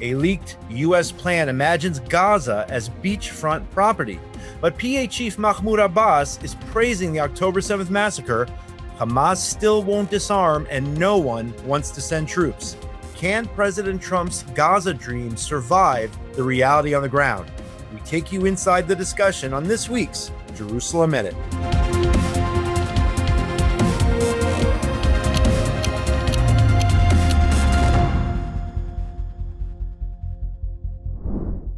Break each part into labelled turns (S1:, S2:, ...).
S1: A leaked U.S. plan imagines Gaza as beachfront property. But PA Chief Mahmoud Abbas is praising the October 7th massacre. Hamas still won't disarm, and no one wants to send troops. Can President Trump's Gaza dream survive the reality on the ground? We take you inside the discussion on this week's Jerusalem Minute.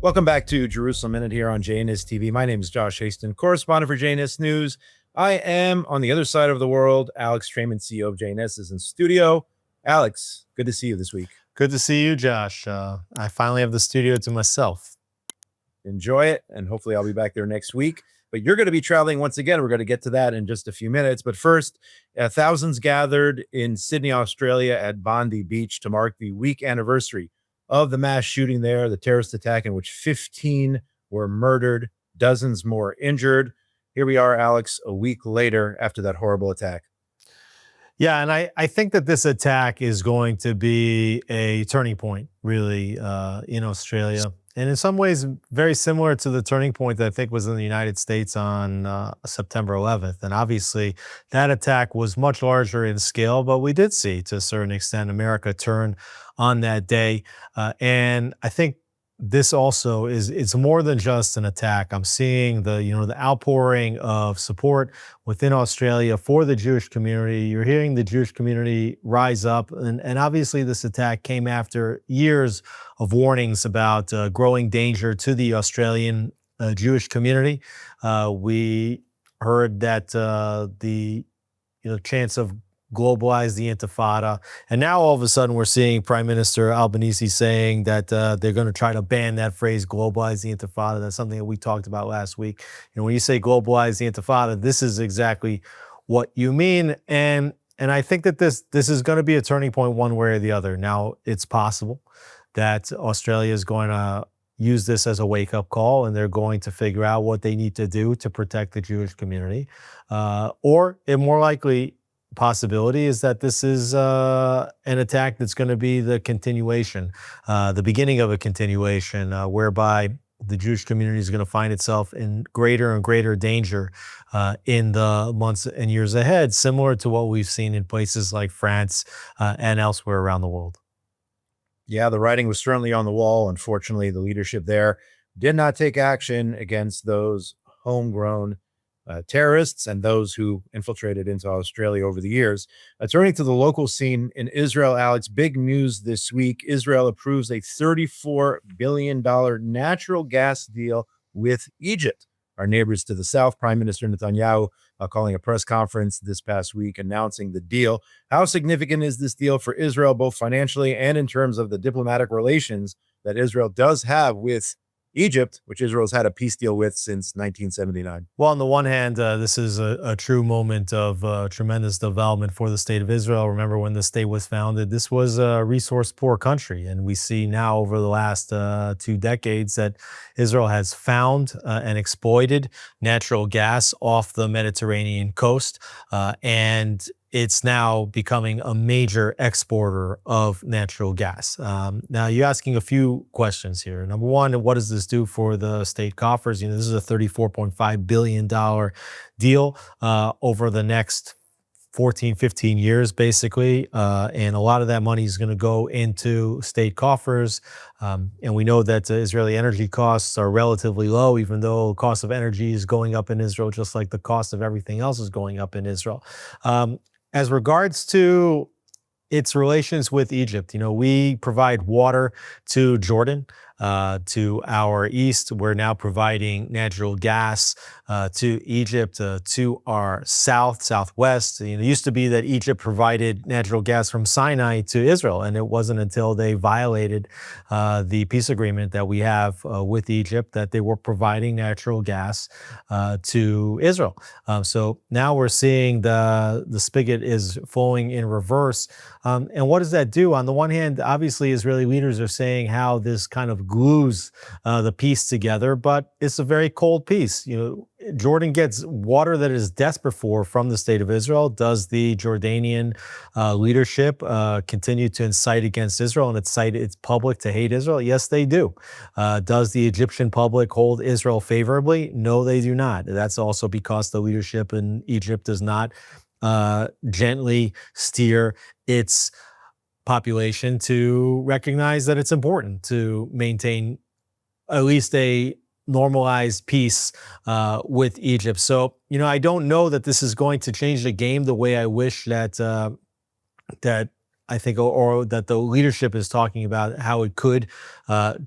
S1: Welcome back to Jerusalem Minute here on JNS TV. My name is Josh Haston, correspondent for JNS News. I am on the other side of the world. Alex Trayman, CEO of JNS, is in studio. Alex, good to see you this week.
S2: Good to see you, Josh. I finally have the studio to myself.
S1: Enjoy it, and hopefully I'll be back there next week. But you're going to be traveling once again. We're going to get to that in just a few minutes. But first, thousands gathered in Sydney, Australia at Bondi Beach to mark the week anniversary of the mass shooting there, the terrorist attack in which 15 were murdered, dozens more injured. Here we are, Alex, a week later after that horrible attack.
S2: Yeah, and I think that this attack is going to be a turning point, really, in Australia. And in some ways, very similar to the turning point that I think was in the United States on September 11th. And obviously, that attack was much larger in scale, but we did see, to a certain extent, America turn on that day. And I think this also it's more than just an attack. I'm seeing the outpouring of support within Australia for the Jewish community. You're hearing the Jewish community rise up, and obviously this attack came after years of warnings about growing danger to the Australian Jewish community. We heard that the chance of globalize the Intifada. And now all of a sudden we're seeing Prime Minister Albanese saying that they're going to try to ban that phrase, globalize the Intifada. That's something that we talked about last week. When you say globalize the Intifada, this is exactly what you mean. And I think that this is going to be a turning point one way or the other. Now, it's possible that Australia is going to use this as a wake-up call, and they're going to figure out what they need to do to protect the Jewish community. Or it more likely possibility is that this is an attack that's going to be the continuation, the beginning of a continuation, whereby the Jewish community is going to find itself in greater and greater danger in the months and years ahead, similar to what we've seen in places like France and elsewhere around the world.
S1: Yeah, the writing was certainly on the wall. Unfortunately, the leadership there did not take action against those homegrown terrorists and those who infiltrated into Australia over the years. Turning to the local scene in Israel, Alex, big news this week. Israel approves a $34 billion natural gas deal with Egypt, our neighbors to the south. Prime Minister Netanyahu calling a press conference this past week announcing the deal. How significant is this deal for Israel, both financially and in terms of the diplomatic relations that Israel does have with Egypt, which Israel's had a peace deal with since 1979.
S2: Well, on the one hand, this is a true moment of tremendous development for the state of Israel. Remember, when the state was founded, this was a resource-poor country. And we see now over the last 2 decades that Israel has found and exploited natural gas off the Mediterranean coast. And it's now becoming a major exporter of natural gas. Now, you're asking a few questions here. Number one, what does this do for the state coffers? This is a $34.5 billion deal over the next 14, 15 years, basically. And a lot of that money is going to go into state coffers. And we know that Israeli energy costs are relatively low, even though the cost of energy is going up in Israel, just like the cost of everything else is going up in Israel. As regards to its relations with Egypt, we provide water to Jordan, to our east. We're now providing natural gas to Egypt, to our southwest. It used to be that Egypt provided natural gas from Sinai to Israel, and it wasn't until they violated the peace agreement that we have with Egypt that they were providing natural gas to Israel. So now we're seeing the spigot is flowing in reverse. And what does that do? On the one hand, obviously, Israeli leaders are saying how this kind of glues the peace together, but it's a very cold peace. Jordan gets water that it is desperate for from the state of Israel. Does the Jordanian leadership continue to incite against Israel and incite its public to hate Israel? Yes, they do. Does the Egyptian public hold Israel favorably? No, they do not. That's also because the leadership in Egypt does not gently steer its population to recognize that it's important to maintain at least a normalized peace with Egypt. So, I don't know that this is going to change the game the way I wish that that I think, or that the leadership is talking about how it could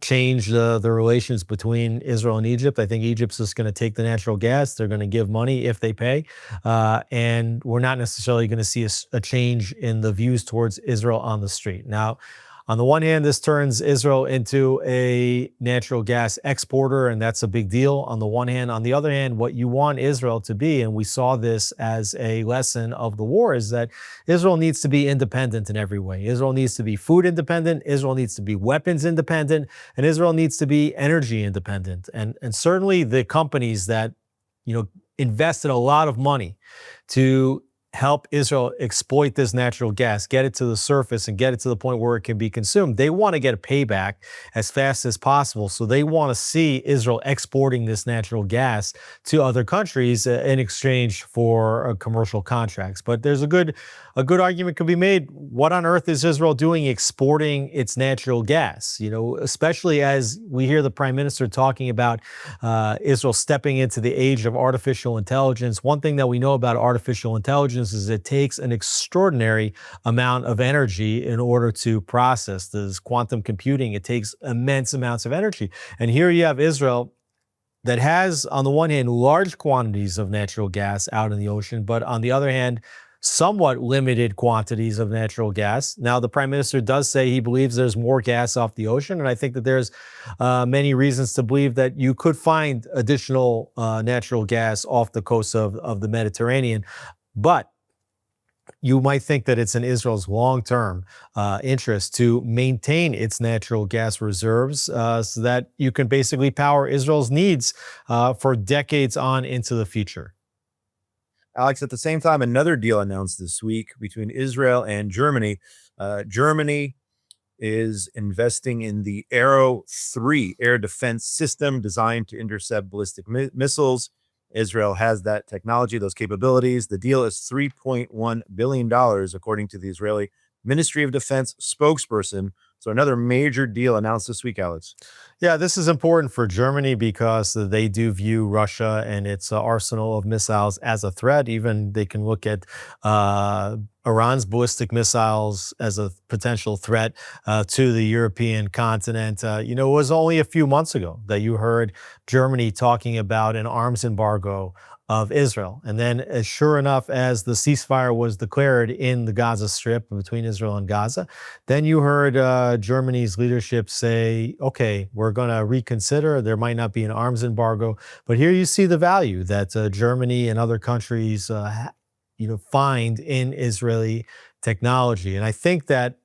S2: change the relations between Israel and Egypt. I think Egypt's just going to take the natural gas. They're going to give money if they pay. And we're not necessarily going to see a change in the views towards Israel on the street. Now, on the one hand, this turns Israel into a natural gas exporter, and that's a big deal on the one hand. On the other hand, what you want Israel to be, and we saw this as a lesson of the war, is that Israel needs to be independent in every way. Israel needs to be food independent, Israel needs to be weapons independent, and Israel needs to be energy independent. And certainly the companies that, invested a lot of money to help Israel exploit this natural gas, get it to the surface and get it to the point where it can be consumed. They want to get a payback as fast as possible. So they want to see Israel exporting this natural gas to other countries in exchange for commercial contracts. But there's a good argument could be made. What on earth is Israel doing exporting its natural gas? Especially as we hear the prime minister talking about Israel stepping into the age of artificial intelligence. One thing that we know about artificial intelligence is it takes an extraordinary amount of energy in order to process. This quantum computing, it takes immense amounts of energy. And here you have Israel that has, on the one hand, large quantities of natural gas out in the ocean, but on the other hand, somewhat limited quantities of natural gas. Now, the prime minister does say he believes there's more gas off the ocean, and I think that there's many reasons to believe that you could find additional natural gas off the coast of the Mediterranean. But you might think that it's in Israel's long-term interest to maintain its natural gas reserves so that you can basically power Israel's needs for decades on into the future.
S1: Alex, at the same time, another deal announced this week between Israel and Germany. Germany is investing in the Arrow 3 air defense system designed to intercept ballistic missiles. Israel has that technology, those capabilities. The deal is $3.1 billion, according to the Israeli Ministry of Defense spokesperson. So another major deal announced this week, Alex.
S2: Yeah, this is important for Germany because they do view Russia and its arsenal of missiles as a threat. Even they can look at Iran's ballistic missiles as a potential threat to the European continent. It was only a few months ago that you heard Germany talking about an arms embargo of Israel. And then sure enough, as the ceasefire was declared in the Gaza Strip between Israel and Gaza, then you heard Germany's leadership say, okay, we're going to reconsider. There might not be an arms embargo. But here you see the value that Germany and other countries find in Israeli technology. And I think that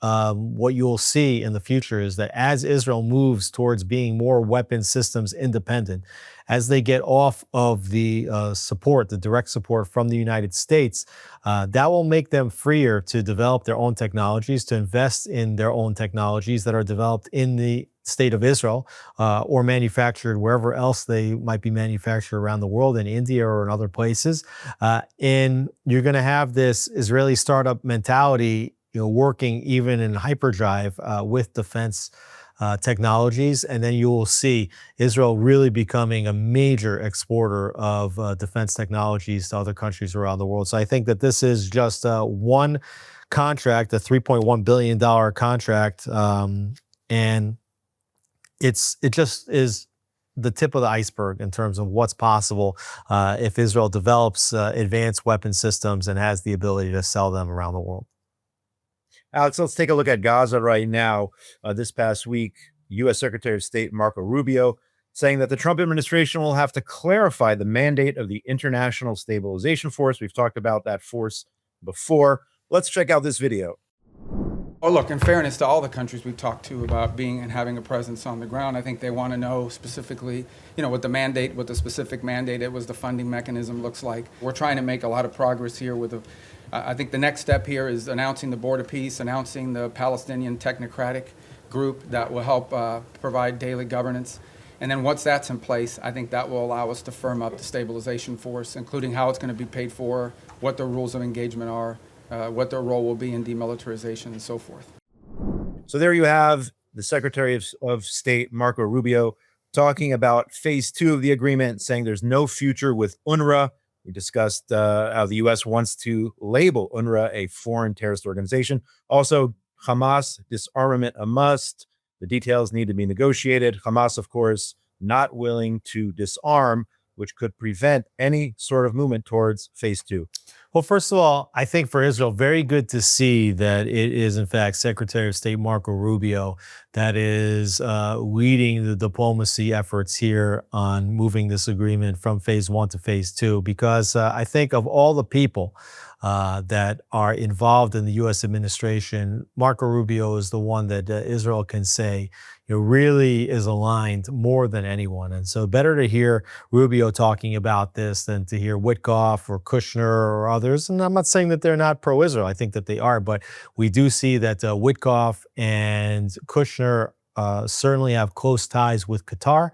S2: what you'll see in the future is that as Israel moves towards being more weapon systems independent, as they get off of the support, the direct support from the United States, that will make them freer to develop their own technologies, to invest in their own technologies that are developed in the state of Israel or manufactured wherever else they might be manufactured around the world, in India or in other places. And you're going to have this Israeli startup mentality working even in hyperdrive with defense technologies. And then you will see Israel really becoming a major exporter of defense technologies to other countries around the world. So I think that this is just one contract, a $3.1 billion contract. And it just is the tip of the iceberg in terms of what's possible if Israel develops advanced weapon systems and has the ability to sell them around the world.
S1: Alex, let's take a look at Gaza right now. This past week, U.S. Secretary of State Marco Rubio saying that the Trump administration will have to clarify the mandate of the International Stabilization Force. We've talked about that force before. Let's check out this video.
S3: Oh, look, in fairness to all the countries we've talked to about being and having a presence on the ground, I think they want to know specifically, what the specific mandate, it was the funding mechanism looks like. We're trying to make a lot of progress here I think the next step here is announcing the Board of Peace, announcing the Palestinian technocratic group that will help provide daily governance. And then once that's in place, I think that will allow us to firm up the stabilization force, including how it's going to be paid for, what the rules of engagement are, what their role will be in demilitarization and so forth.
S1: So there you have the Secretary of State, Marco Rubio, talking about phase 2 of the agreement, saying there's no future with UNRWA. We discussed how the U.S. wants to label UNRWA a foreign terrorist organization. Also, Hamas, disarmament a must. The details need to be negotiated. Hamas, of course, not willing to disarm, which could prevent any sort of movement towards phase 2.
S2: Well, first of all, I think for Israel, very good to see that it is, in fact, Secretary of State Marco Rubio that is leading the diplomacy efforts here on moving this agreement from phase 1 to phase 2, because I think of all the people that are involved in the U.S. administration, Marco Rubio is the one that Israel can say really is aligned more than anyone. And so better to hear Rubio talking about this than to hear Witkoff or Kushner or others. And I'm not saying that they're not pro-Israel. I think that they are. But we do see that Witkoff and Kushner certainly have close ties with Qatar.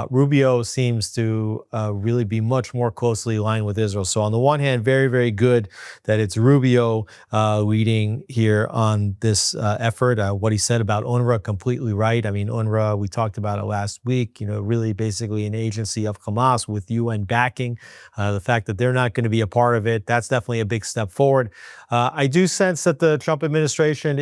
S2: Rubio seems to really be much more closely aligned with Israel. So on the one hand, very, very good that it's Rubio leading here on this effort. What he said about UNRWA, completely right. I mean, UNRWA, we talked about it last week, really basically an agency of Hamas with UN backing. The fact that they're not going to be a part of it, that's definitely a big step forward. I do sense that the Trump administration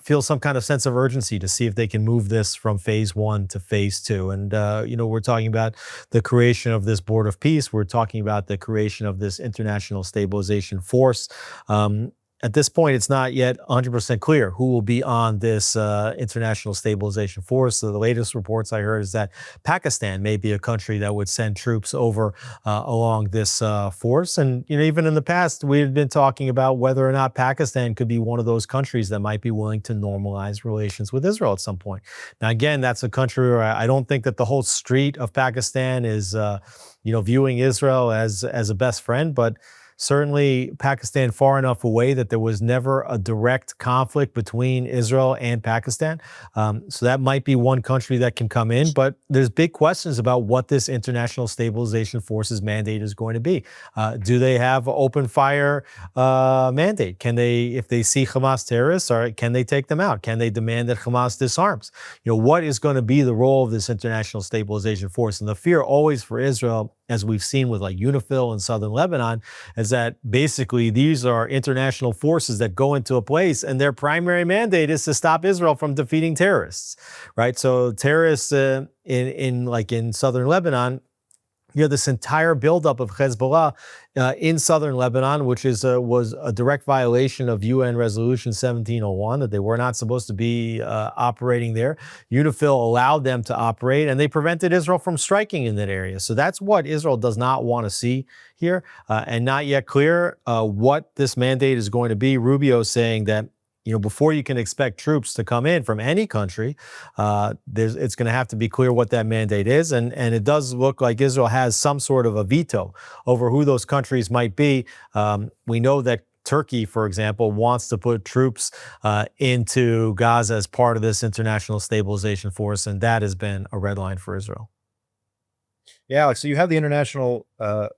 S2: feels some kind of sense of urgency to see if they can move this from phase 1 to phase 2. And, we're talking about the creation of this Board of Peace. We're talking about the creation of this international stabilization force. At this point, it's not yet 100% clear who will be on this international stabilization force. So the latest reports I heard is that Pakistan may be a country that would send troops over along this force. And even in the past, we've been talking about whether or not Pakistan could be one of those countries that might be willing to normalize relations with Israel at some point. Now, again, that's a country where I don't think that the whole street of Pakistan is, viewing Israel as a best friend, but certainly Pakistan far enough away that there was never a direct conflict between Israel and Pakistan. So that might be one country that can come in, but there's big questions about what this international stabilization forces mandate is going to be. Do they have an open fire mandate? Can they, if they see Hamas terrorists, can they take them out? Can they demand that Hamas disarms? What is going to be the role of this international stabilization force? And the fear always for Israel, as we've seen with like UNIFIL in southern Lebanon, is that basically these are international forces that go into a place and their primary mandate is to stop Israel from defeating terrorists, right? So terrorists in southern Lebanon, this entire buildup of Hezbollah in southern Lebanon, which was a direct violation of UN Resolution 1701, that they were not supposed to be operating there. UNIFIL allowed them to operate, and they prevented Israel from striking in that area. So that's what Israel does not want to see here, and not yet clear what this mandate is going to be. Rubio saying that before you can expect troops to come in from any country, it's going to have to be clear what that mandate is. And it does look like Israel has some sort of a veto over who those countries might be. We know that Turkey, for example, wants to put troops into Gaza as part of this international stabilization force, and that has been a red line for Israel.
S1: Yeah, Alex, so you have the international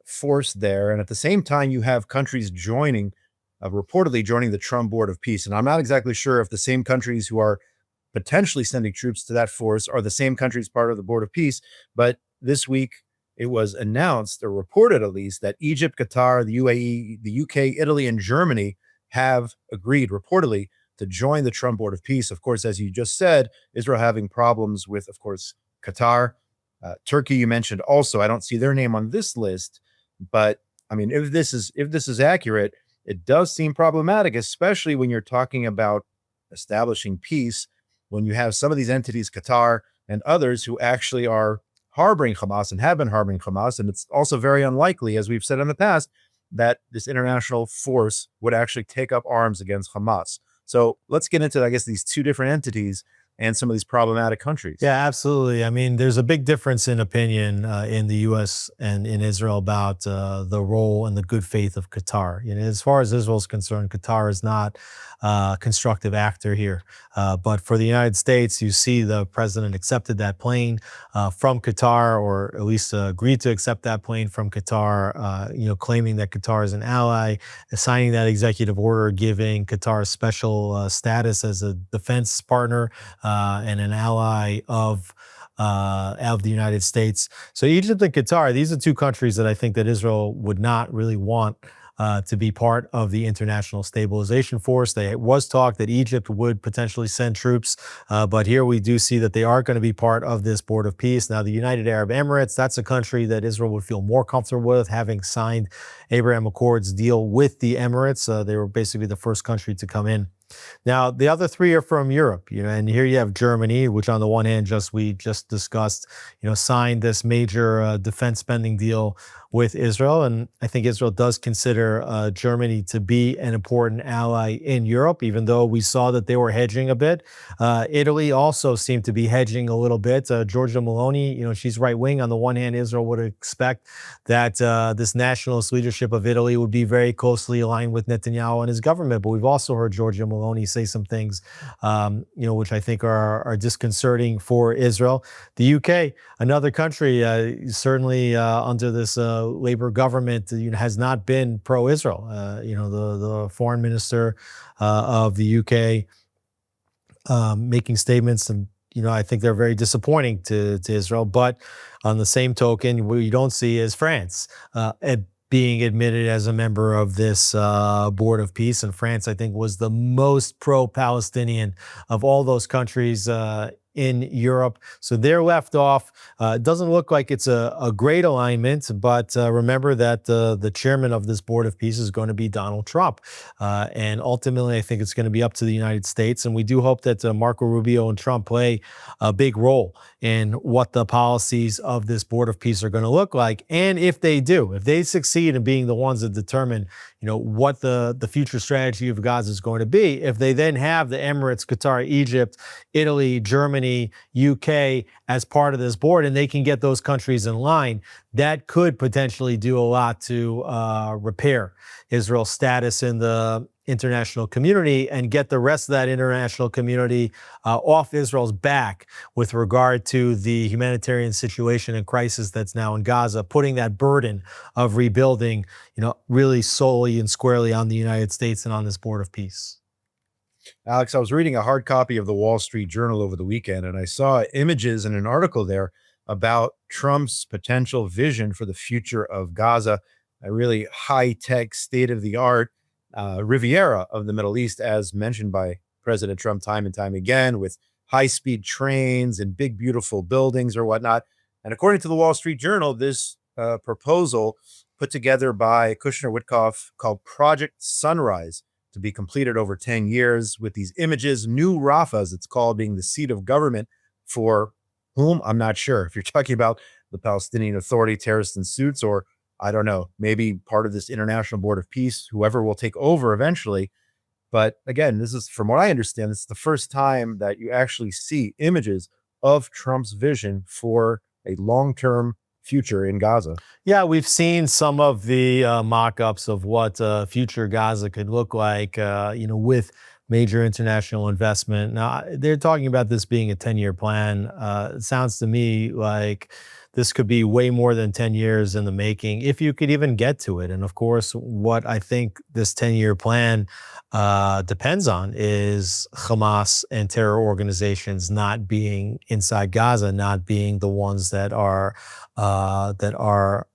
S1: force there, and at the same time, you have countries reportedly joining the Trump Board of Peace. And I'm not exactly sure if the same countries who are potentially sending troops to that force are the same countries part of the Board of Peace. But this week, it was announced, or reported at least, that Egypt, Qatar, the UAE, the UK, Italy, and Germany have agreed, reportedly, to join the Trump Board of Peace. Of course, as you just said, Israel having problems with, of course, Qatar. Turkey, you mentioned also. I don't see their name on this list. But, I mean, if this is accurate, it does seem problematic, especially when you're talking about establishing peace, when you have some of these entities, Qatar and others, who actually are harboring Hamas and have been harboring Hamas. And it's also very unlikely, as we've said in the past, that this international force would actually take up arms against Hamas. So let's get into, I guess, these two different entities and some of these problematic countries.
S2: Yeah, absolutely. I mean, there's a big difference in opinion in the U.S. and in Israel about the role and the good faith of Qatar. As far as Israel is concerned, Qatar is not a constructive actor here. But for the United States, you see the president accepted that plane from Qatar, or at least agreed to accept that plane from Qatar, claiming that Qatar is an ally, signing that executive order giving Qatar special status as a defense partner and an ally of the United States. So Egypt and Qatar, these are two countries that I think that Israel would not really want to be part of the international stabilization force. There was talk that Egypt would potentially send troops, but here we do see that they are going to be part of this board of peace. Now, the United Arab Emirates, that's a country that Israel would feel more comfortable with, having signed Abraham Accords deal with the Emirates. They were basically the first country to come in. Now, the other three are from Europe, and here you have Germany, which on the one hand, we just discussed, signed this major defense spending deal with Israel. And I think Israel does consider Germany to be an important ally in Europe, even though we saw that they were hedging a bit. Italy also seemed to be hedging a little bit. Giorgia Meloni, she's right wing. On the one hand, Israel would expect that this nationalist leadership of Italy would be very closely aligned with Netanyahu and his government. But we've also heard Giorgia Meloni say some things, which I think are disconcerting for Israel. The UK, another country, certainly under this Labour government, has not been pro-Israel. The foreign minister of the UK making statements, and I think they're very disappointing to Israel. But on the same token, what you don't see is France being admitted as a member of this board of peace. And France, I think, was the most pro-Palestinian of all those countries in Europe. So they're left off. It doesn't look like it's a great alignment, but remember that the chairman of this board of peace is going to be Donald Trump. And ultimately, I think it's going to be up to the United States. And we do hope that Marco Rubio and Trump play a big role in what the policies of this board of peace are going to look like. And if they do, if they succeed in being the ones that determine what the future strategy of Gaza is going to be, if they then have the Emirates, Qatar, Egypt, Italy, Germany, UK as part of this board, and they can get those countries in line, that could potentially do a lot to repair Israel's status in the international community and get the rest of that international community off Israel's back with regard to the humanitarian situation and crisis that's now in Gaza, putting that burden of rebuilding, really solely and squarely on the United States and on this board of peace.
S1: Alex, I was reading a hard copy of the Wall Street Journal over the weekend, and I saw images in an article there about Trump's potential vision for the future of Gaza, a really high-tech, state-of-the-art Riviera of the Middle East, as mentioned by President Trump time and time again, with high-speed trains and big, beautiful buildings or whatnot. And according to the Wall Street Journal, this proposal put together by Kushner Witkoff called Project Sunrise, to be completed over 10 years, with these images, New Rafah, as it's called, being the seat of government for whom? I'm not sure. If you're talking about the Palestinian Authority, terrorists in suits, or I don't know, maybe part of this international board of peace, whoever will take over eventually. But again, this is, from what I understand, this is the first time that you actually see images of Trump's vision for a long-term future in Gaza.
S2: Yeah, we've seen some of the mock-ups of what future Gaza could look like, with major international investment. Now, they're talking about this being a 10-year plan. It sounds to me like this could be way more than 10 years in the making, if you could even get to it. And of course, what I think this 10-year plan depends on is Hamas and terror organizations not being inside Gaza, not being the ones that are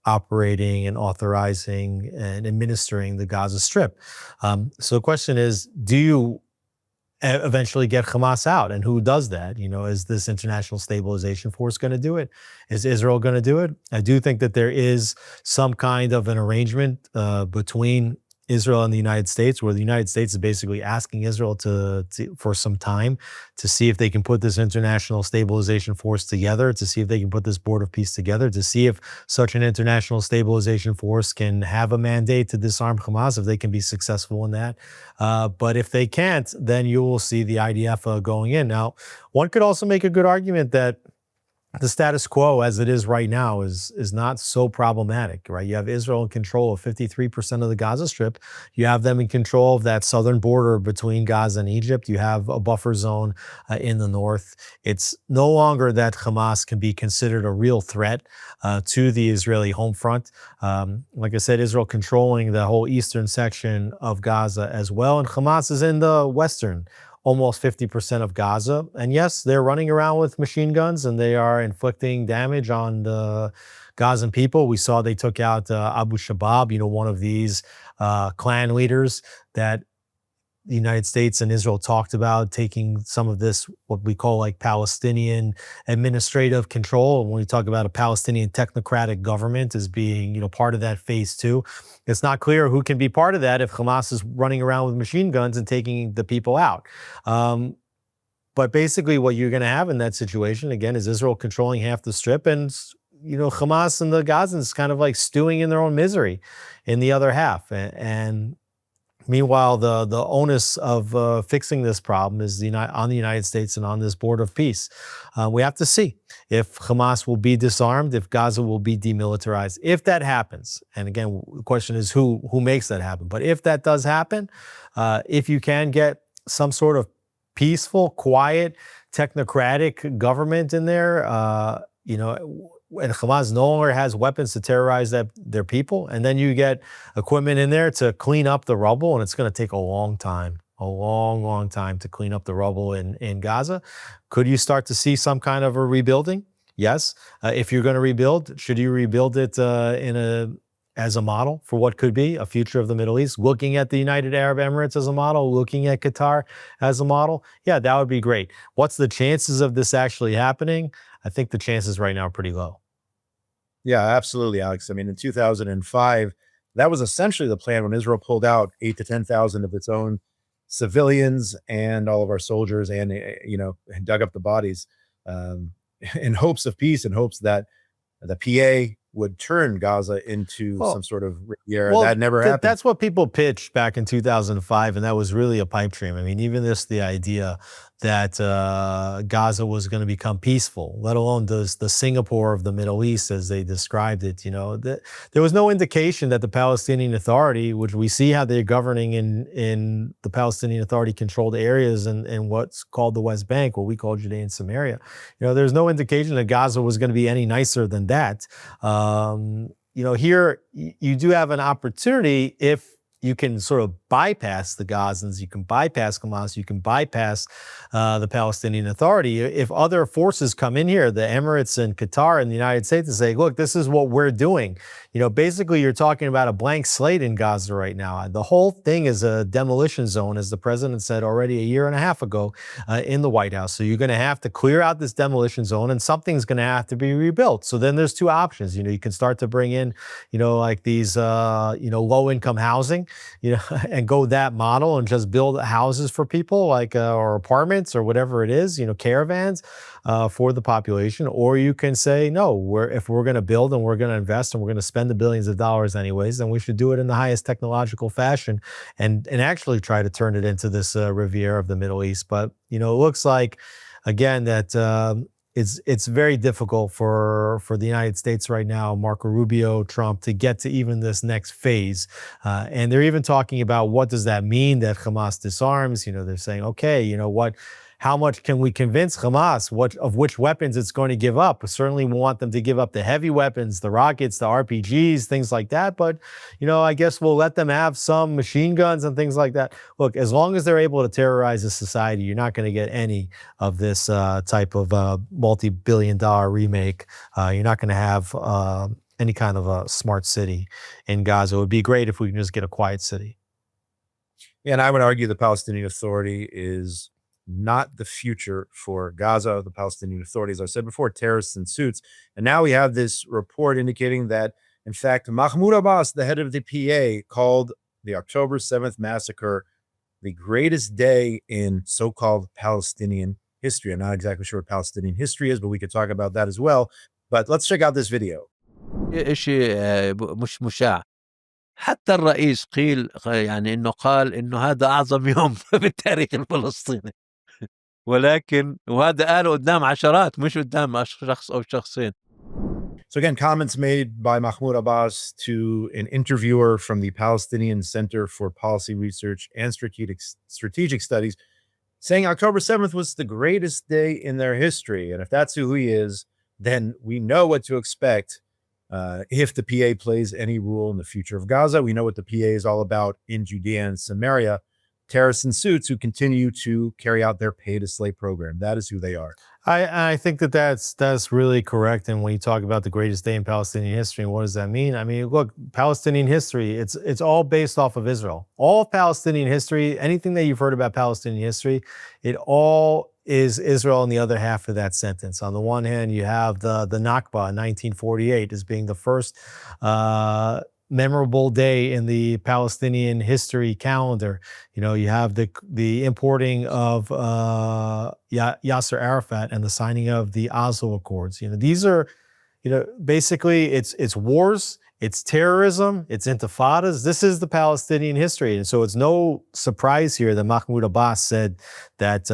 S2: operating and authorizing and administering the Gaza Strip. So the question is, do you eventually get Hamas out? And who does that? Is this international stabilization force going to do it? Is Israel going to do it? I do think that there is some kind of an arrangement between Israel and the United States, where the United States is basically asking Israel for some time to see if they can put this international stabilization force together, to see if they can put this board of peace together, to see if such an international stabilization force can have a mandate to disarm Hamas, if they can be successful in that. But if they can't, then you will see the IDF going in. Now, one could also make a good argument that the status quo as it is right now is not so problematic, right? You have Israel in control of 53% of the Gaza Strip. You have them in control of that southern border between Gaza and Egypt. You have a buffer zone in the north. It's no longer that Hamas can be considered a real threat to the Israeli home front. Like I said, Israel controlling the whole eastern section of Gaza as well, and Hamas is in the western almost 50% of Gaza. And yes, they're running around with machine guns and they are inflicting damage on the Gazan people. We saw they took out Abu Shabab, one of these clan leaders that the United States and Israel talked about taking some of this, what we call like Palestinian administrative control. And when we talk about a Palestinian technocratic government as being, part of that phase two, it's not clear who can be part of that if Hamas is running around with machine guns and taking the people out. But basically what you're going to have in that situation, again, is Israel controlling half the strip and, Hamas and the Gazans kind of like stewing in their own misery in the other half. And meanwhile, the onus of fixing this problem is on the United States and on this board of peace. We have to see if Hamas will be disarmed, if Gaza will be demilitarized. If that happens, and again, the question is who makes that happen. But if that does happen, if you can get some sort of peaceful, quiet, technocratic government in there, and Hamas no longer has weapons to terrorize their people, and then you get equipment in there to clean up the rubble, and it's going to take a long time to clean up the rubble in Gaza. Could you start to see some kind of a rebuilding? Yes. If you're going to rebuild, should you rebuild it as a model for what could be a future of the Middle East, looking at the United Arab Emirates as a model, looking at Qatar as a model? Yeah, that would be great. What's the chances of this actually happening? I think the chances right now are pretty low.
S1: Yeah, absolutely, Alex. I mean, in 2005, that was essentially the plan when Israel pulled out 8,000 to 10,000 of its own civilians and all of our soldiers and, dug up the bodies in hopes of peace, in hopes that the PA would turn Gaza into some sort of Riviera. That never happened.
S2: That's what people pitched back in 2005, and that was really a pipe dream. I mean, even the idea that Gaza was going to become peaceful, let alone the Singapore of the Middle East, as they described it. There was no indication that the Palestinian Authority, which we see how they're governing in the Palestinian Authority-controlled areas in what's called the West Bank, what we call Judea and Samaria. There's no indication that Gaza was going to be any nicer than that. Here you do have an opportunity if you can sort of bypass the Gazans, you can bypass Hamas, you can bypass the Palestinian Authority. If other forces come in here, the Emirates and Qatar and the United States, and say, look, this is what we're doing. Basically you're talking about a blank slate in Gaza right now. The whole thing is a demolition zone, as the president said already a year and a half ago in the White House. So you're going to have to clear out this demolition zone and something's going to have to be rebuilt. So then there's two options. You can start to bring in, like these, low-income housing, and go that model and just build houses for people, like or apartments or whatever it is, caravans for the population. Or you can say, no, if we're going to build and we're going to invest and we're going to spend the billions of dollars anyways, then we should do it in the highest technological fashion and actually try to turn it into this Riviera of the Middle East. But it looks like, again, that it's very difficult for the United States right now, Marco Rubio, Trump, to get to even this next phase. And they're even talking about what does that mean that Hamas disarms? They're saying, okay, how much can we convince Hamas of which weapons it's going to give up? We certainly want them to give up the heavy weapons, the rockets, the RPGs, things like that. But, I guess we'll let them have some machine guns and things like that. Look, as long as they're able to terrorize a society, you're not going to get any of this type of multi-billion-dollar remake. You're not going to have any kind of a smart city in Gaza. It would be great if we can just get a quiet city.
S1: Yeah, and I would argue the Palestinian Authority is not the future for Gaza. The Palestinian Authority, as I said before, terrorists in suits. And now we have this report indicating that, in fact, Mahmoud Abbas, the head of the PA, called the October 7th massacre, the greatest day in so-called Palestinian history. I'm not exactly sure what Palestinian history is, but we could talk about that as well. But let's check out this video.
S4: شيء مش مشاع. حتى الرئيس يعني إنه قال إنه هذا أعظم يوم بالتاريخ الفلسطيني. ولكن وهذا قاله قدام عشرات مش قدام شخص أو شخصين.
S1: So again, comments made by Mahmoud Abbas to an interviewer from the Palestinian Center for Policy Research and Strategic Studies, saying October 7th was the greatest day in their history. And if that's who he is, then we know what to expect if the PA plays any role in the future of Gaza. We know what the PA is all about in Judea and Samaria. Terrorists in suits who continue to carry out their pay-to-slay program. That is who they are.
S2: I think that's really correct. And when you talk about the greatest day in Palestinian history, what does that mean? I mean, look, Palestinian history, it's all based off of Israel. All Palestinian history, anything that you've heard about Palestinian history, it all is Israel in the other half of that sentence. On the one hand, you have the Nakba in 1948 as being the first memorable day in the Palestinian history calendar. You know, you have the importing of Yasser Arafat and the signing of the Oslo Accords. You know, these are, you know, basically it's wars, it's terrorism, it's intifadas. This is the Palestinian history. And so it's no surprise here that Mahmoud Abbas said that,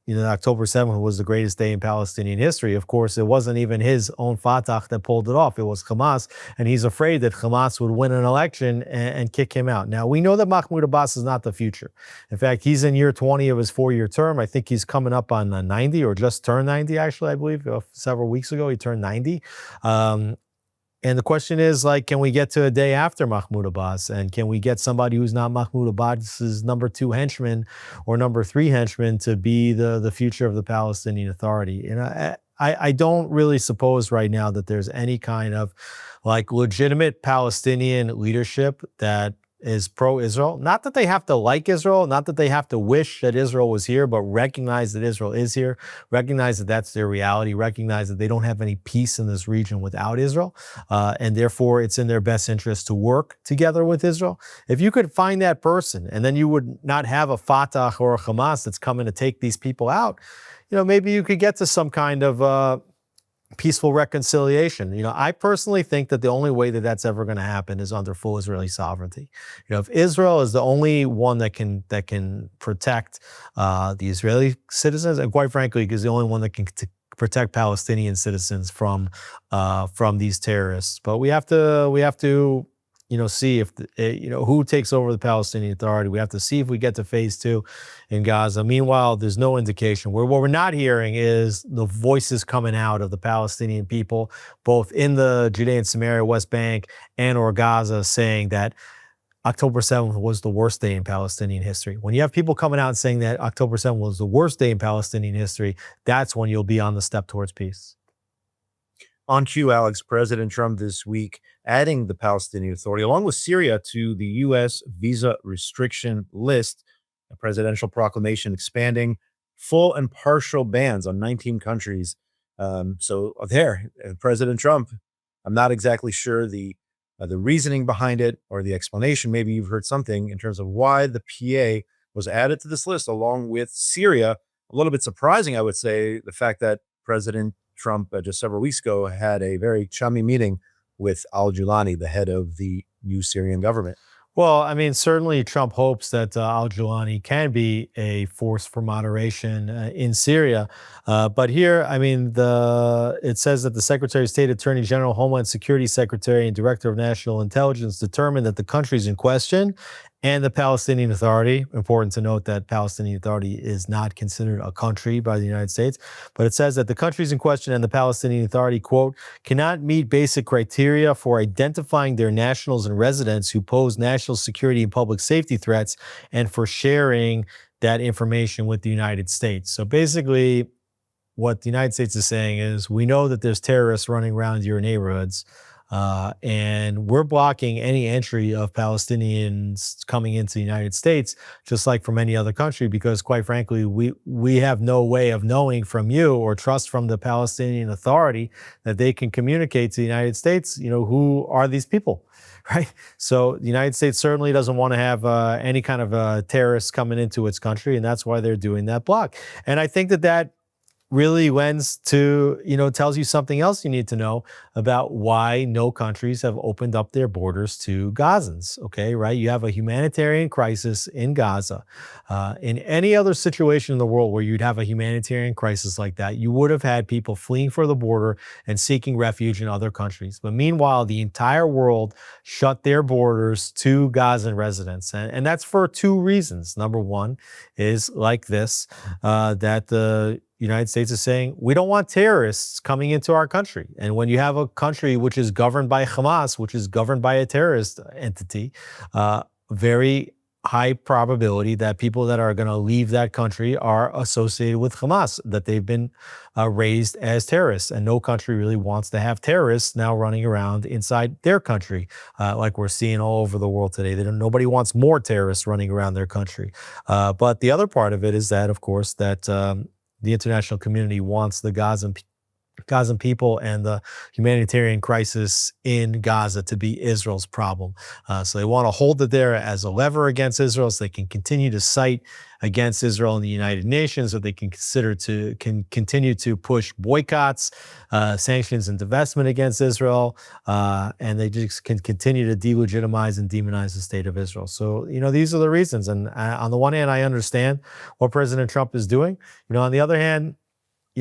S2: October 7th was the greatest day in Palestinian history. Of course, it wasn't even his own Fatah that pulled it off. It was Hamas, and he's afraid that Hamas would win an election and kick him out. Now, we know that Mahmoud Abbas is not the future. In fact, he's in year 20 of his 4-year term. I think he's coming up on 90 or just turned 90, actually, I believe. Several weeks ago, he turned 90. And the question is, like, can we get to a day after Mahmoud Abbas? And can we get somebody who's not Mahmoud Abbas's number 2 henchman or number 3 henchman to be the future of the Palestinian Authority? And I don't really suppose right now that there's any kind of like legitimate Palestinian leadership that is pro-Israel. Not that they have to like Israel, not that they have to wish that Israel was here, but recognize that Israel is here, recognize that that's their reality, recognize that they don't have any peace in this region without Israel, and therefore it's in their best interest to work together with Israel. If you could find that person, and then you would not have a Fatah or a Hamas that's coming to take these people out, you know, maybe you could get to some kind of peaceful reconciliation. You know, I personally think that the only way that that's ever going to happen is under full Israeli sovereignty. You know, if Israel is the only one that can protect the Israeli citizens, and quite frankly, is the only one that can protect Palestinian citizens from these terrorists. But we have to see if who takes over the Palestinian Authority. We have to see if we get to phase 2 in Gaza. Meanwhile, there's no indication. What we're not hearing is the voices coming out of the Palestinian people, both in the Judea and Samaria, West Bank, and or Gaza, saying that October 7th was the worst day in Palestinian history. When you have people coming out and saying that October 7th was the worst day in Palestinian history, that's when you'll be on the step towards peace.
S1: On cue, Alex, President Trump this week adding the Palestinian Authority, along with Syria, to the U.S. visa restriction list, a presidential proclamation expanding full and partial bans on 19 countries. President Trump, I'm not exactly sure the reasoning behind it or the explanation. Maybe you've heard something in terms of why the PA was added to this list along with Syria. A little bit surprising, I would say, the fact that President Trump just several weeks ago had a very chummy meeting with al-Julani, the head of the new Syrian government.
S2: Well, I mean, certainly Trump hopes that al-Julani can be a force for moderation in Syria. But here, I mean, it says that the Secretary of State, Attorney General, Homeland Security Secretary, and Director of National Intelligence determined that the countries in question and the Palestinian Authority, important to note that Palestinian Authority is not considered a country by the United States, but it says that the countries in question and the Palestinian Authority, quote, cannot meet basic criteria for identifying their nationals and residents who pose national security and public safety threats and for sharing that information with the United States. So basically, what the United States is saying is, we know that there's terrorists running around your neighborhoods. And we're blocking any entry of Palestinians coming into the United States, just like from any other country, because quite frankly, we have no way of knowing from you or trust from the Palestinian Authority that they can communicate to the United States, who are these people, right? So the United States certainly doesn't want to have any kind of terrorists coming into its country, and that's why they're doing that block. And I think that really lends to, tells you something else you need to know about why no countries have opened up their borders to Gazans, okay, right? You have a humanitarian crisis in Gaza. In any other situation in the world where you'd have a humanitarian crisis like that, you would have had people fleeing for the border and seeking refuge in other countries. But meanwhile, the entire world shut their borders to Gazan residents. And that's for two reasons. Number one is like this, that the United States is saying, we don't want terrorists coming into our country. And when you have a country which is governed by Hamas, which is governed by a terrorist entity, very high probability that people that are going to leave that country are associated with Hamas, that they've been raised as terrorists. And no country really wants to have terrorists now running around inside their country, like we're seeing all over the world today. Nobody wants more terrorists running around their country. But the other part of it is that, of course, that the international community wants the Gazan people and the humanitarian crisis in Gaza to be Israel's problem. So they want to hold it there as a lever against Israel so they can continue to cite against Israel in the United Nations, so they can continue to push boycotts, sanctions, and divestment against Israel, and they just can continue to delegitimize and demonize the state of Israel. So, these are the reasons. And on the one hand, I understand what President Trump is doing. On the other hand,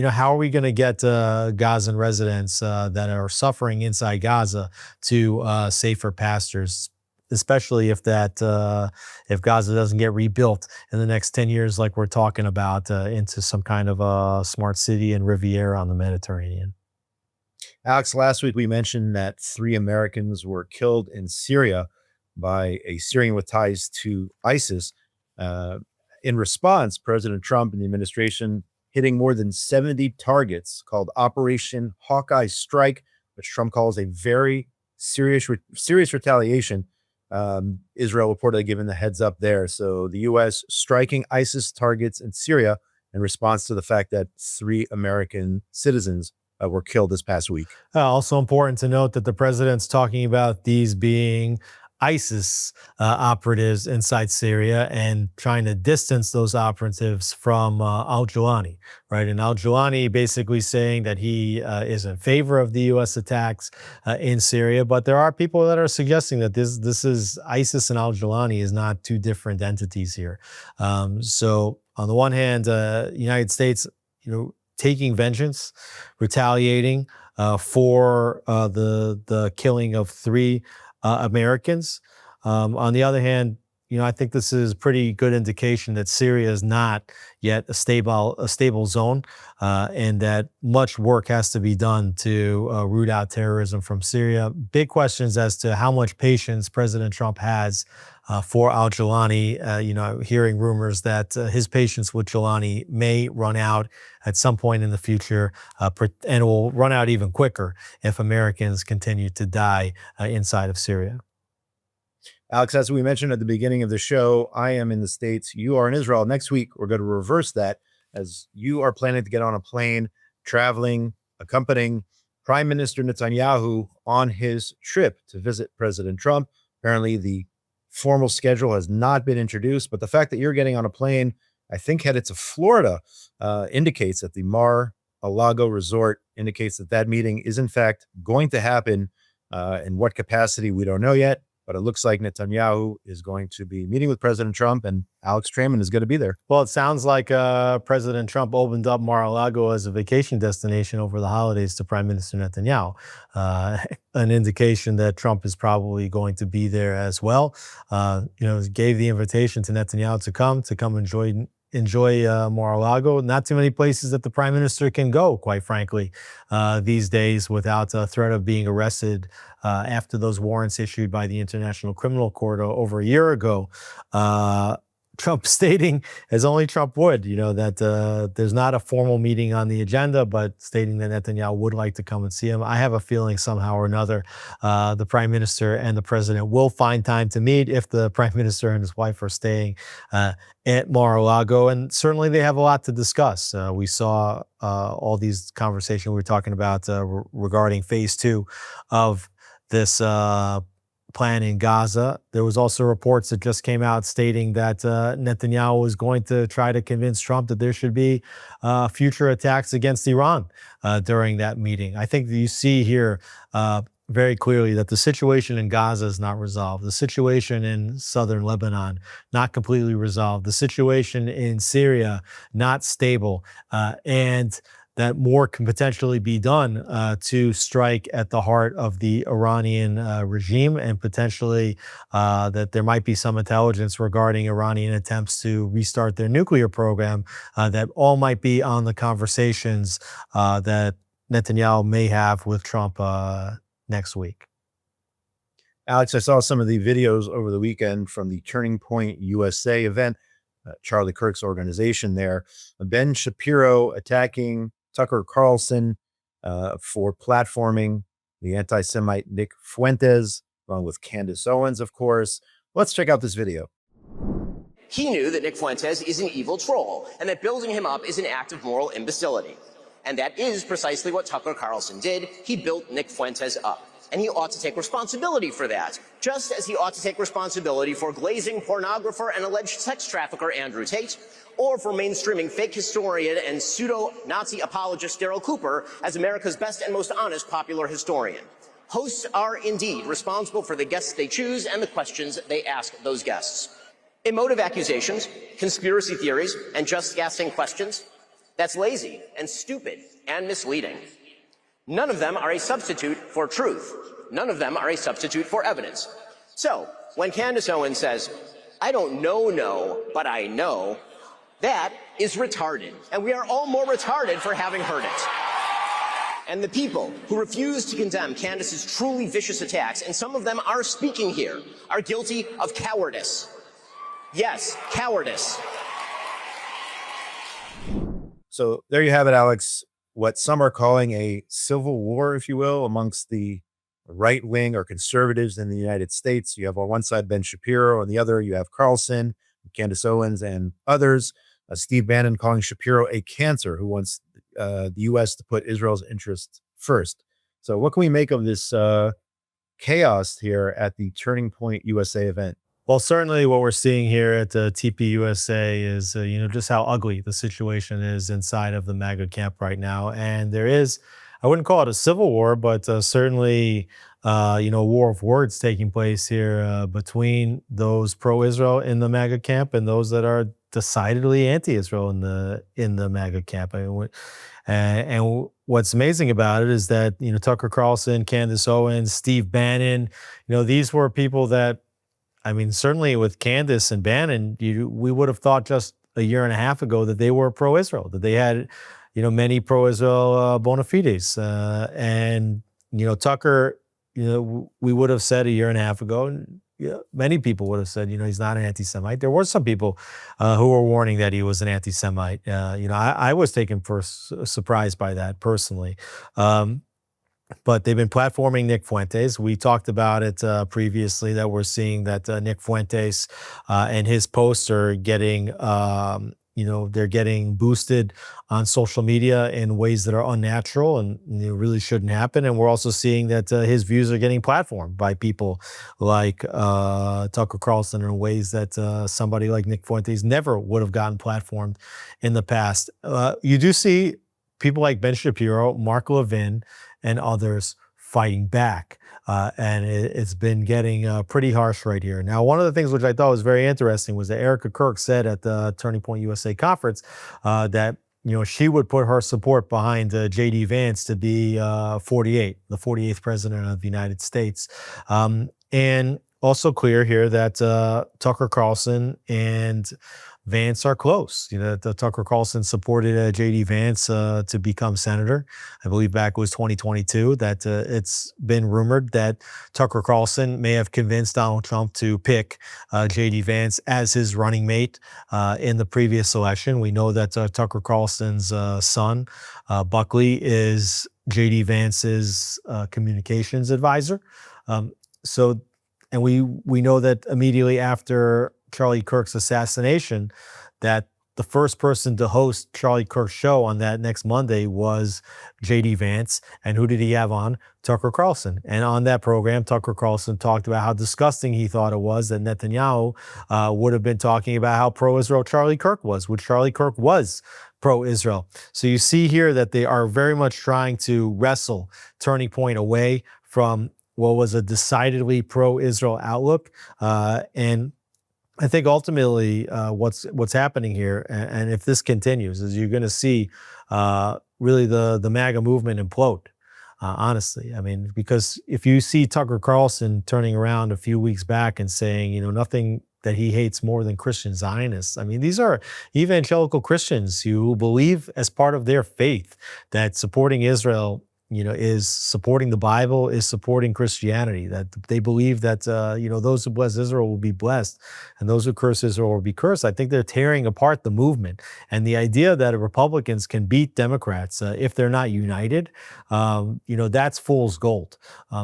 S2: how are we going to get Gazan residents that are suffering inside Gaza to safer pastures, especially if Gaza doesn't get rebuilt in the next 10 years, like we're talking about, into some kind of a smart city and Riviera on the Mediterranean?
S1: Alex, last week we mentioned that 3 Americans were killed in Syria by a Syrian with ties to ISIS. In response, President Trump and the administration hitting more than 70 targets, called Operation Hawkeye Strike, which Trump calls a very serious retaliation. Israel reportedly given the heads up there. So the U.S. striking ISIS targets in Syria in response to the fact that 3 American citizens were killed this past week.
S2: Also important to note that the president's talking about these being ISIS operatives inside Syria and trying to distance those operatives from al-Jawlani, right? And al-Jawlani basically saying that he is in favor of the U.S. attacks in Syria, but there are people that are suggesting that this is ISIS and al-Jawlani is not two different entities here. So on the one hand, United States, taking vengeance, retaliating for the killing of 3 Americans. On the other hand, I think this is a pretty good indication that Syria is not yet a stable zone, and that much work has to be done to root out terrorism from Syria. Big questions as to how much patience President Trump has for al-Jawlani. Hearing rumors that his patience with Jawlani may run out at some point in the future, and will run out even quicker if Americans continue to die inside of Syria.
S1: Alex, as we mentioned at the beginning of the show, I am in the States. You are in Israel. Next week, we're going to reverse that, as you are planning to get on a plane, traveling, accompanying Prime Minister Netanyahu on his trip to visit President Trump. Apparently, the formal schedule has not been introduced, but the fact that you're getting on a plane, I think headed to Florida, indicates that the Mar-a-Lago resort indicates that meeting is in fact going to happen. In what capacity, we don't know yet, but it looks like Netanyahu is going to be meeting with President Trump, and Alex Trayman is going to be there.
S2: Well, it sounds like President Trump opened up Mar-a-Lago as a vacation destination over the holidays to Prime Minister Netanyahu. An indication that Trump is probably going to be there as well. Gave the invitation to Netanyahu to come enjoy Mar-a-Lago. Not too many places that the Prime Minister can go, quite frankly, these days without a threat of being arrested after those warrants issued by the International Criminal Court over a year ago. Trump stating, as only Trump would, that there's not a formal meeting on the agenda, but stating that Netanyahu would like to come and see him. I have a feeling somehow or another the prime minister and the president will find time to meet if the prime minister and his wife are staying at Mar-a-Lago. And certainly they have a lot to discuss. We saw all these conversations we were talking about regarding phase 2 of this plan in Gaza. There was also reports that just came out stating that Netanyahu was going to try to convince Trump that there should be future attacks against Iran during that meeting. I think that you see here very clearly that the situation in Gaza is not resolved. The situation in southern Lebanon, not completely resolved. The situation in Syria, not stable. And that more can potentially be done to strike at the heart of the Iranian regime, and potentially that there might be some intelligence regarding Iranian attempts to restart their nuclear program that all might be on the conversations that Netanyahu may have with Trump next week.
S1: Alex, I saw some of the videos over the weekend from the Turning Point USA event, Charlie Kirk's organization there. Ben Shapiro attacking Tucker Carlson for platforming the anti-Semite Nick Fuentes, along with Candace Owens, of course. Let's check out this video.
S5: He knew that Nick Fuentes is an evil troll and that building him up is an act of moral imbecility. And that is precisely what Tucker Carlson did. He built Nick Fuentes up. And he ought to take responsibility for that, just as he ought to take responsibility for glazing pornographer and alleged sex trafficker Andrew Tate, or for mainstreaming fake historian and pseudo-Nazi apologist Daryl Cooper as America's best and most honest popular historian. Hosts are indeed responsible for the guests they choose and the questions they ask those guests. Emotive accusations, conspiracy theories, and just guessing questions, that's lazy and stupid and misleading. None of them are a substitute for truth. None of them are a substitute for evidence. So, when Candace Owens says, "I don't know, but I know," that is retarded. And we are all more retarded for having heard it. And the people who refuse to condemn Candace's truly vicious attacks, and some of them are speaking here, are guilty of cowardice. Yes, cowardice.
S1: So there you have it, Alex. What some are calling a civil war, if you will, amongst the right wing or conservatives in the United States. You have on one side Ben Shapiro, on the other you have Carlson, Candace Owens, and others. Steve Bannon calling Shapiro a cancer who wants the U.S. to put Israel's interests first. So what can we make of this chaos here at the Turning Point USA event?
S2: Well, certainly what we're seeing here at the TPUSA is, just how ugly the situation is inside of the MAGA camp right now. And there is, I wouldn't call it a civil war, but certainly, a war of words taking place here between those pro-Israel in the MAGA camp and those that are decidedly anti-Israel in the MAGA camp. And what's amazing about it is that, Tucker Carlson, Candace Owens, Steve Bannon, these were people that, certainly with Candace and Bannon, we would have thought just a year and a half ago that they were pro-Israel, that they had, many pro-Israel bona fides. And, Tucker, we would have said a year and a half ago, and many people would have said, he's not an anti-Semite. There were some people who were warning that he was an anti-Semite. I was taken for surprise by that personally. But they've been platforming Nick Fuentes. We talked about it previously, that we're seeing that Nick Fuentes and his posts are getting, they're getting boosted on social media in ways that are unnatural and really shouldn't happen. And we're also seeing that his views are getting platformed by people like Tucker Carlson in ways that somebody like Nick Fuentes never would have gotten platformed in the past. You do see people like Ben Shapiro, Mark Levin, and others fighting back. And it's been getting pretty harsh right here. Now, one of the things which I thought was very interesting was that Erica Kirk said at the Turning Point USA conference that, she would put her support behind J.D. Vance to be the 48th president of the United States. And also clear here that Tucker Carlson and Vance are close. Tucker Carlson supported J.D. Vance to become senator. I believe back it was 2022 that it's been rumored that Tucker Carlson may have convinced Donald Trump to pick J.D. Vance as his running mate in the previous election. We know that Tucker Carlson's son, Buckley, is J.D. Vance's communications advisor. And we know that immediately after Charlie Kirk's assassination, that the first person to host Charlie Kirk's show on that next Monday was J.D. Vance. And who did he have on? Tucker Carlson. And on that program, Tucker Carlson talked about how disgusting he thought it was that Netanyahu would have been talking about how pro-Israel Charlie Kirk was, which Charlie Kirk was pro-Israel. So you see here that they are very much trying to wrestle Turning Point away from what was a decidedly pro-Israel outlook. And I think ultimately what's happening here, and if this continues, is you're going to see really the MAGA movement implode, honestly. I mean, because if you see Tucker Carlson turning around a few weeks back and saying, nothing that he hates more than Christian Zionists. I mean, these are evangelical Christians who believe as part of their faith that supporting Israel is supporting the Bible, is supporting Christianity, that they believe that, those who bless Israel will be blessed and those who curse Israel will be cursed. I think they're tearing apart the movement. And the idea that Republicans can beat Democrats if they're not united, that's fool's gold.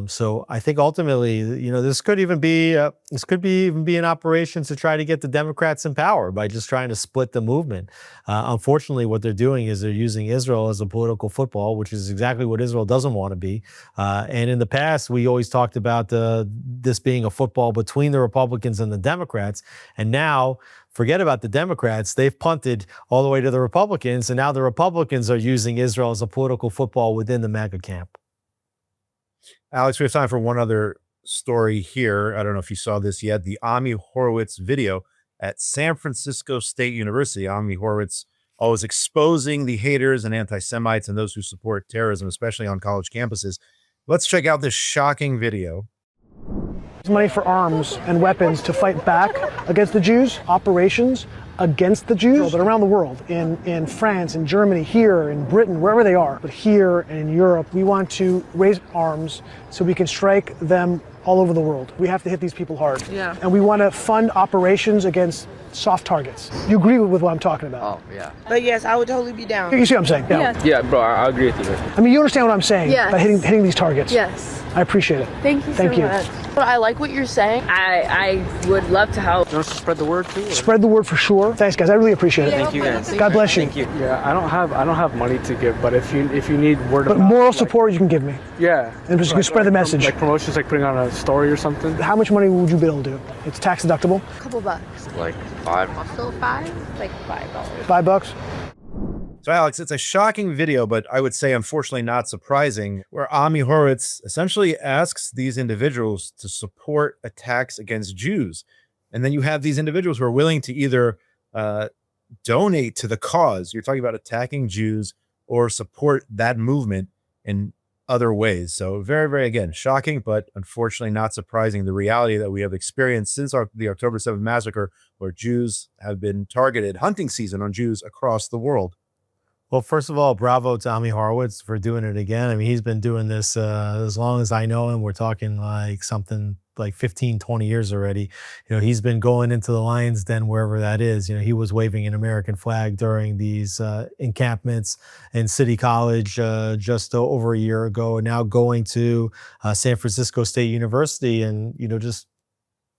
S2: So I think ultimately, this could even be an operation to try to get the Democrats in power by just trying to split the movement. Unfortunately, what they're doing is they're using Israel as a political football, which is exactly what Israel doesn't want to be. And in the past, we always talked about this being a football between the Republicans and the Democrats. And now, forget about the Democrats. They've punted all the way to the Republicans. And now the Republicans are using Israel as a political football within the MAGA camp.
S1: Alex, we have time for one other story here. I don't know if you saw this yet. The Ami Horowitz video at San Francisco State University. Ami Horowitz always exposing the haters and anti-Semites and those who support terrorism, especially on college campuses. Let's check out this shocking video.
S6: Money for arms and weapons to fight back against the Jews, operations against the Jews, but around the world, in France, in Germany, here, in Britain, wherever they are, but here and in Europe, we want to raise arms so we can strike them all over the world. We have to hit these people hard. Yeah. And we want to fund operations against soft targets. You agree with what I'm talking about?
S7: Oh, yeah. But yes, I would totally be down.
S6: You see what I'm saying?
S7: Yeah.
S8: Yeah, bro, I agree with you.
S6: I mean, you understand what I'm saying?
S7: Yes.
S6: By hitting these targets?
S7: Yes.
S6: I appreciate it.
S7: Thank you so much. But I like what you're saying. I would love to help.
S8: You want us to spread the word too?
S6: Spread the word for sure. Thanks, guys. I really appreciate it.
S8: Thank you, guys.
S6: God bless you.
S8: Thank you. Yeah, I don't have money to give, but if you need word of mouth,
S6: moral support, you can give me.
S8: Yeah.
S6: And just spread the message.
S8: Like promotions, like putting on a story or something.
S6: How much money would you be able to do? It's tax deductible.
S7: A couple bucks.
S8: Like $5.
S7: Also $5? Like $5.
S6: $5.
S1: So, Alex, it's a shocking video, but I would say, unfortunately, not surprising, where Ami Horowitz essentially asks these individuals to support attacks against Jews. And then you have these individuals who are willing to either donate to the cause. You're talking about attacking Jews or support that movement in other ways. So very, very, again, shocking, but unfortunately not surprising. The reality that we have experienced since the October 7th massacre, where Jews have been targeted, hunting season on Jews across the world.
S2: Well, first of all, bravo to Ami Horowitz for doing it again. I mean, he's been doing this as long as I know him. We're talking like something like 15, 20 years already. He's been going into the lion's den, wherever that is. He was waving an American flag during these encampments in City College just over a year ago, and now going to San Francisco State University and, just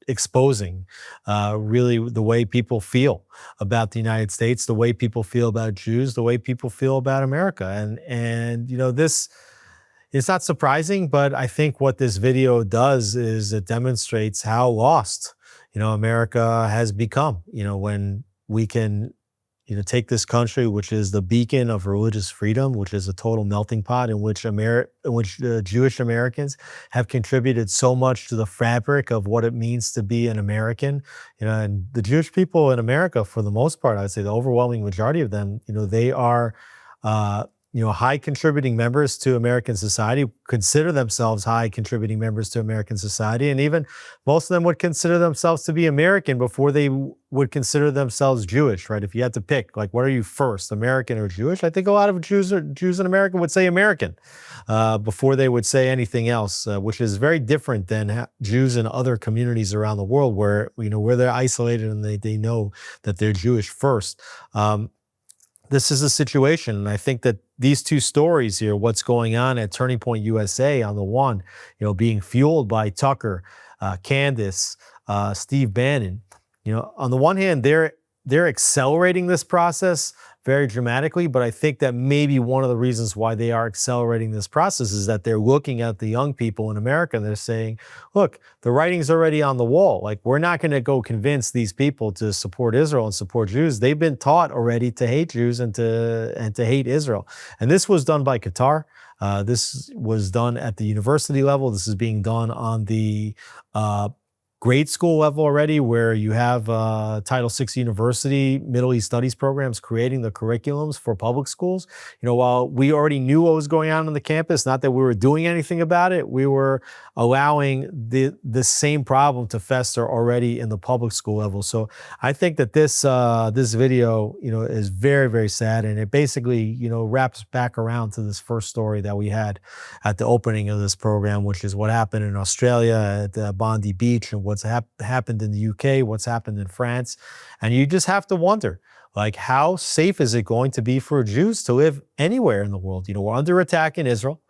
S2: exposing really the way people feel about the United States, the way people feel about Jews, the way people feel about America. And this, it's not surprising, but I think what this video does is it demonstrates how lost, America has become, when we can, take this country, which is the beacon of religious freedom, which is a total melting pot in which Jewish Americans have contributed so much to the fabric of what it means to be an American. And the Jewish people in America, for the most part, I'd say the overwhelming majority of them, they are high contributing members to American society, consider themselves high contributing members to American society. And even most of them would consider themselves to be American before they would consider themselves Jewish, right? If you had to pick, like, what are you first, American or Jewish? I think a lot of Jews in America would say American before they would say anything else, which is very different than Jews in other communities around the world where they're isolated and they know that they're Jewish first. This is a situation, and I think that these two stories here, what's going on at Turning Point USA on the one, being fueled by Tucker, Candace, Steve Bannon, on the one hand, they're accelerating this process very dramatically, but I think that maybe one of the reasons why they are accelerating this process is that they're looking at the young people in America and they're saying, look, the writing's already on the wall. Like, we're not going to go convince these people to support Israel and support Jews. They've been taught already to hate Jews and to hate Israel. And this was done by Qatar. This was done at the university level. This is being done on the grade school level already, where you have Title VI University Middle East Studies programs creating the curriculums for public schools. While we already knew what was going on the campus, not that we were doing anything about it, we were allowing the same problem to fester already in the public school level. So I think that this video, is very, very sad, and it basically, wraps back around to this first story that we had at the opening of this program, which is what happened in Australia at Bondi Beach, and what's happened in the UK, what's happened in France. And you just have to wonder, like, how safe is it going to be for Jews to live anywhere in the world? We're under attack in Israel,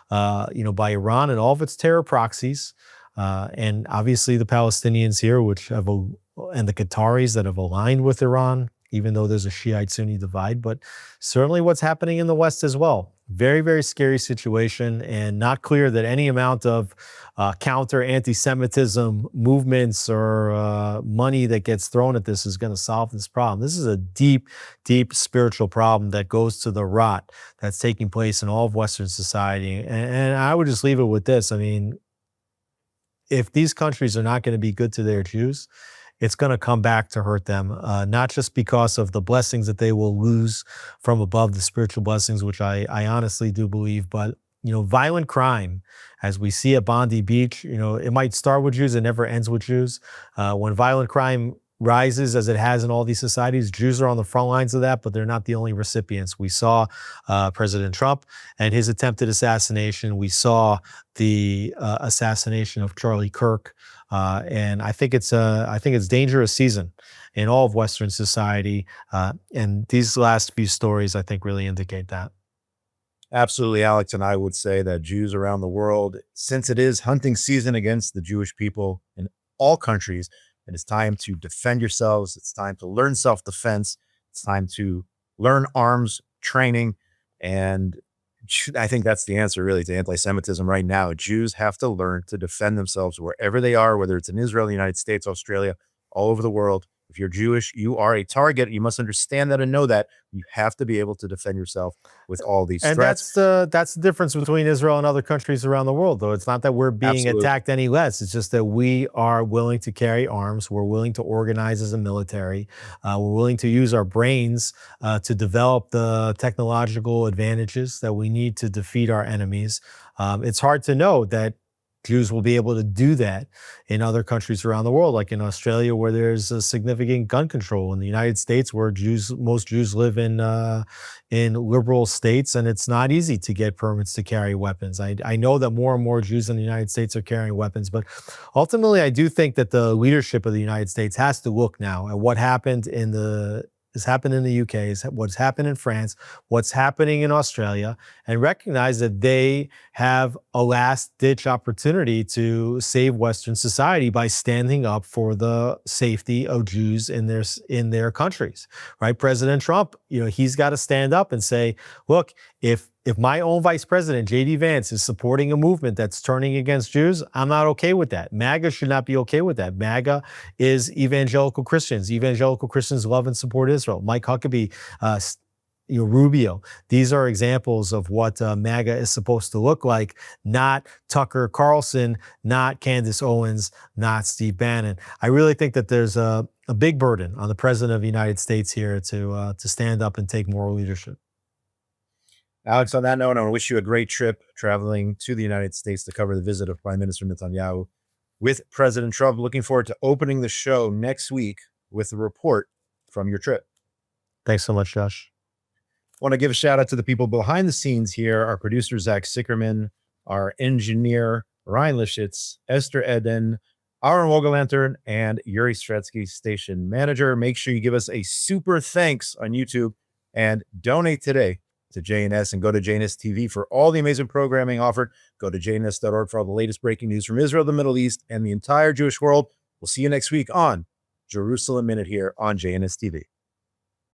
S2: by Iran and all of its terror proxies. And obviously the Palestinians here, and the Qataris that have aligned with Iran, even though there's a Shiite-Sunni divide, but certainly what's happening in the West as well. Very, very scary situation, and not clear that any amount of counter anti-Semitism movements or money that gets thrown at this is going to solve this problem. This is a deep, deep spiritual problem that goes to the rot that's taking place in all of Western society. And I would just leave it with this. I mean, if these countries are not going to be good to their Jews, it's going to come back to hurt them, not just because of the blessings that they will lose from above, the spiritual blessings, which I honestly do believe, but violent crime, as we see at Bondi Beach, it might start with Jews, it never ends with Jews. When violent crime rises, as it has in all these societies, Jews are on the front lines of that, but they're not the only recipients. We saw President Trump and his attempted assassination. We saw the assassination of Charlie Kirk. And I think it's dangerous season in all of Western society. And these last few stories, I think, really indicate that.
S1: Absolutely, Alex. And I would say that Jews around the world, since it is hunting season against the Jewish people in all countries, it is time to defend yourselves. It's time to learn self-defense. It's time to learn arms training. And I think that's the answer really to anti-Semitism right now. Jews have to learn to defend themselves wherever they are, whether it's in Israel, the United States, Australia, all over the world. If you're Jewish, you are a target. You must understand that and know that you have to be able to defend yourself with all these threats.
S2: And that's the difference between Israel and other countries around the world, though. It's not that we're being attacked any less. It's just that we are willing to carry arms. We're willing to organize as a military. We're willing to use our brains to develop the technological advantages that we need to defeat our enemies. It's hard to know that Jews will be able to do that in other countries around the world, like in Australia, where there's a significant gun control. In the United States, where most Jews live in liberal states, and it's not easy to get permits to carry weapons. I know that more and more Jews in the United States are carrying weapons, but ultimately, I do think that the leadership of the United States has to look now at what happened has happened in the UK, is what's happened in France, what's happening in Australia, and recognize that they have a last-ditch opportunity to save Western society by standing up for the safety of Jews in their countries, right? President Trump, he's got to stand up and say, look, if my own vice president, J.D. Vance, is supporting a movement that's turning against Jews, I'm not okay with that. MAGA should not be okay with that. MAGA is evangelical Christians. Evangelical Christians love and support Israel. Mike Huckabee, Rubio. These are examples of what MAGA is supposed to look like, not Tucker Carlson, not Candace Owens, not Steve Bannon. I really think that there's a big burden on the president of the United States here to stand up and take moral leadership.
S1: Alex, on that note, I want to wish you a great trip traveling to the United States to cover the visit of Prime Minister Netanyahu with President Trump. Looking forward to opening the show next week with a report from your trip.
S2: Thanks so much, Josh.
S1: I want to give a shout out to the people behind the scenes here. Our producer, Zach Sickerman, our engineer, Ryan Lishitz, Esther Eden, Aaron Wogelantern, and Yuri Stretsky, station manager. Make sure you give us a super thanks on YouTube and donate today to JNS, and go to JNS TV for all the amazing programming offered. Go to jns.org for all the latest breaking news from Israel, the Middle East, and the entire Jewish world. We'll see you next week on Jerusalem Minute here on JNS TV.